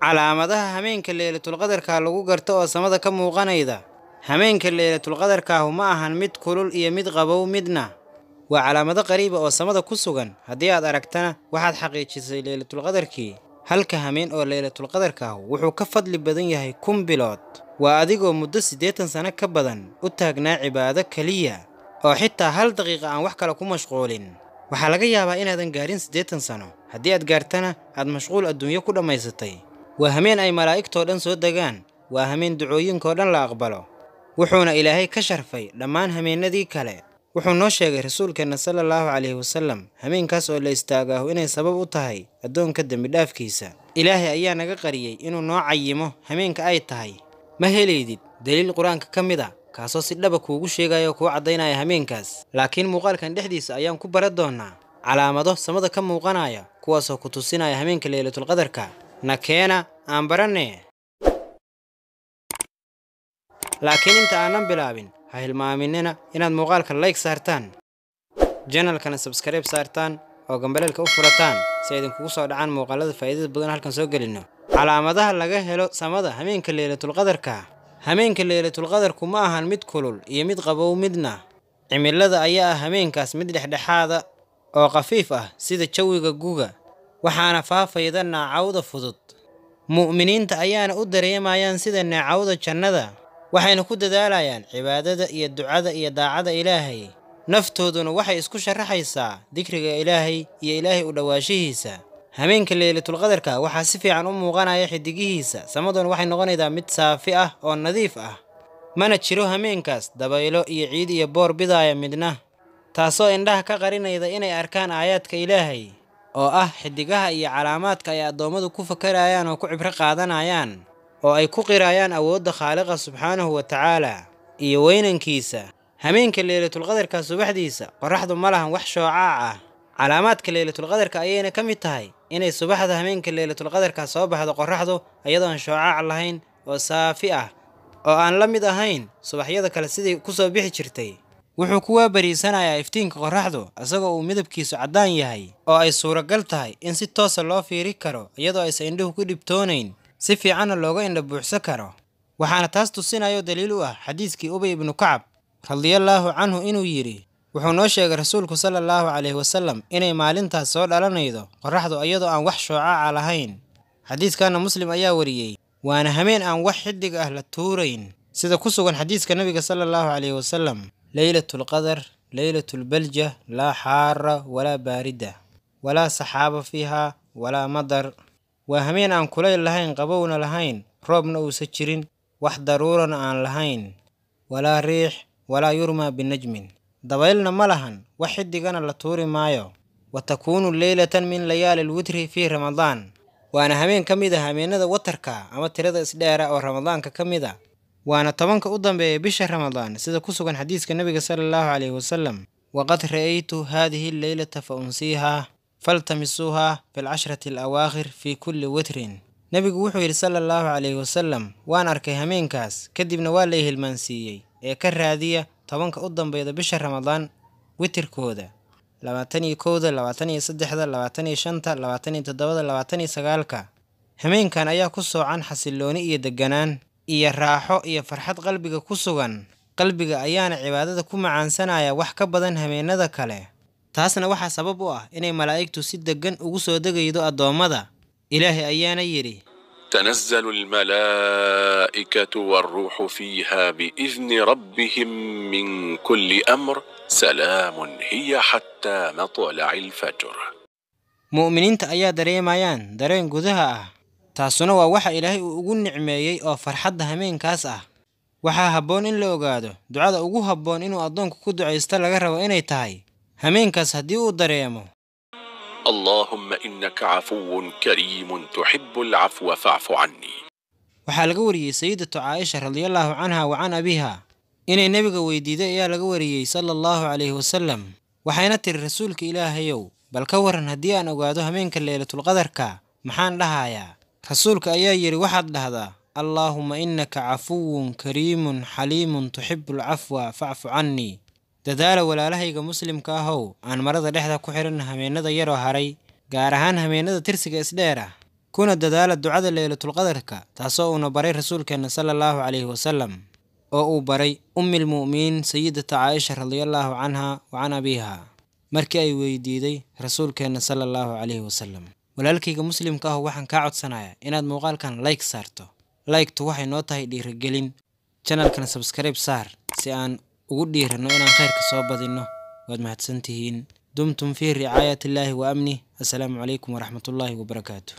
calaamadaha hameenka Laylatul Qadarka lagu garto oo samada ka muuqanayda. Hameenka Laylatul Qadarka ma ahan mid kulul iyo mid qabow midna. waa calaamado qariiba oo samada ku sugan. haddii aad aragtana waxaad xaqiijisay Laylatul Qadarkii. halka hameen oo Laylatul Qadarka wuxuu ka fadli badan yahay 1000 bilood. waa adigoo muddo 80 sano ka badan u taagnaa cibaado kaliya oo xitaa hal daqiiqo aan wax kale ku mashquulin. waxaa laga yaabaa inaadan gaarin 80 sano. haddii aad gaartana aad mashquul adduunyo ku dhammaysatay. waa hameen ay malaa'igtoo dhan soo degaan. waa hameen ducooyinkoo dhan la aqbalo. wuxuuna Ilaahay ka sharfay dhammaan hameenadii kale. wuxuu noo sheegay rasuulkeena sallallahu alayhi wasallam hameenkaas oo la istaagaho inay sabab u tahay addoonka dambi dhaafkiisa. Ilaahay ayaa naga qariyay inuu noo cayimo hameenka ay tahay. ma heleydid daliil quraanka ka mid ah kaasoo si dhaba kuugu sheegayo kuu cadaynaya hameenkaas. laakiin muuqaalkan dhexdiisa ayaan ku baran doonaa calaamado samada ka muuqanaya kuwaasoo ku tusinaya hameenka Laylatul Qadarka. nakeena aan baranne. laakiin inta aanan bilaabin ha hilmaaminina inaad muuqaalka like saartaan, channelkana subscribe saartaan oo gambaleelka u furataan si ay idinkugu soo dhacaan muuqaalada faa'iidada badan halkan soo gelino. calaamadaha laga helo samada hameenka Laylatul Qadarka. hameenka Laylatul Qadarku ma ahan mid kulul iyo mid qabow midna. cimilada ayaa ah hameenkaas mid dhexdhexaada oo khafiif ah sida jawiga guga, waxaana faafayda naacawda fudud. mu'miniinta ayaana u dareemayaan sida naacawda jannada, waxayna ku dadaalayaan cibaadada iyo ducada iyo daacada Ilaahay. naftooduna waxay isku sharaxaysaa dikriga Ilaahay iyo Ilaahay u dhawaashihiisa. hameenka Laylatul Qadarka waxaa si fiican u muuqanaya xidigihiisa. samaduna waxay noqonaysaa mid saafi ah oo nadiif ah. mana jiro hameenkaas dabaylo iyo ciid iyo boor bidaaya midna, taasoo indhaha ka qarinayda inay arkaan aayaadka Ilaahay oo ah xidigaha iyo calaamaadka ay addoommadu ku fakarayaan oo ku cibro qaadanayaan, oo ay ku qirayaan awoodda Khaaliqa subxaanahu wa tacaala iyo weynankiisa. hameenka Laylatul Qadarka subaxdiisa qorraxdu ma lahan wax shoocac ah. calaamaadka Laylatul Qadarka ayayna ka mid tahay inay subaxda hameenka Laylatul Qadarka soo baxdo qorraxdu iyadoo aan shoocac lahayn oo saafi ah, oo aan la mid ahayn subaxyada kale sidii ku soo bixi jirtay. wuxuu ku waabariisanayaa iftiinka qorraxdu asagoo uu midabkiisu caddaan yahay oo ay suuragal tahay in si toos ah loo fiiri karo iyadoo aysan indhuhu ku dhibtoonayn, si fiicanna looga indha buuxsan karo. waxaana taas tusinayo daliil u ah xadiiskii Ubay ibn Kacab radiyallahu anhu inuu yiri wuxuu noo sheegay rasuulku sallallahu alayhi wasallam inay maalintaas soo dhalanaydo qorraxdu iyadoo aan wax shoocaca lahayn. xadiiskana Muslim ayaa wariyay, waana hameen aan wax xidig ah la tuurayn sida ku sugan xadiiska nabiga sallallahu alayhi wasallam. Laylatul Qadar laylatul balja la xaara wala baarida wala saxaaba fiha wala madar. waa hameen aan kulayl lahayn, qabowna lahayn, roobna uusan jirin, wax daruurana aan lahayn, walaa riix walaa yurma binajmin. dabaylna ma lahan, wax xidigana la tuuri maayo. watakuunu leylatan min layaali lwitri fi ramadaan. waana hameen ka mid ah hameenada watarka ama tirada isdheera oo ramadaanka ka mid ah. waana 10ka u dambeeya bisha ramadaan sida ku sugan xadiiska nabiga sallallahu alayhi wasallam. waqad ra'aytu hadhihi al-laylata fa unsiha faltamisuha fil 10 al-awaakhir fi kulli witrin. nabigu wuxuu yiri sallallahu alayhi wasallam, waan arkay hameenkaas kadibna waa la hilmaansiiyay ee ka raadiya 10ka u dambeeya bisha ramadaan witirkooda 21, 23, 25, 27, 29. hameenkan ayaa ku soocan xasilooni iyo deganaan iyo raaxo iyo farxad qalbiga ku sugan. qalbiga ayaana cibaadada ku macaansanaya wax ka badan hameenada kale. taasna waxaa sabab u ah inay malaa'igtu si degan ugu soo degaydo addoommada. ilaahay ayaana yiri تنزل الملائكة والروح فيها بإذن ربهم من كل أمر سلام هي حتى مطلع الفجر. mu'miniinta ayaa dareemayaan dareen gudaha ah. taasuna waa waxa Ilaahay uu ugu nicmeeyay oo farxadda hameenkaas ah. waxaa habboon in la ogaado ducada ugu habboon inuu addoonku ku ducaysto laga rabo inay tahay hameenkaas haddii uu dareemo اللهم إنك عفو كريم تحب العفو فاعف عني. waxaa laga wariyay sayyidatu Aisha radiyallahu anha wa an abiha inay nabiga weydiiday ayaa laga wariyay sallallahu alayhi wasallam. waxayna tiri rasuulka Ilaahayow bal ka waran haddii aan ogaado hameenka Laylatul Qadarka maxaan dhahayaa? rasuulka ayaa yiri waxaad dhahdaa Allahumma innaka cafuwun kariimun xaliimun tuhibbul afwa fa'fu anni. dadaala walaalahayga muslimka ahow aan marada dhexda ku xiran hameenada yaroo haray, gaar ahaan hameenada tirsiga isdheera. kuna dadaala ducada laylatul qadarka taasoo uu baray rasuulkeena sallallahu alayhi wasallam oo uu baray ummul mu'miniin sayyidata Aisha radhiyallahu anha wa an abiha markii ay weydiiday rasuulkeena sallallahu alayhi wasallam. walaalkayga muslimka ah waxaan ka codsanayaa inaad muuqaalkan like saarto. like-tu waxay noo tahay dhiirigelin. channelkan subscribe saar si aan ugu dhiirano inaan khayrka soo badino. waad mahadsantihiin. dumtum fi ri'ayati Allahi wa amni. Assalaamu alaykum wa rahmatullahi wa barakatuh.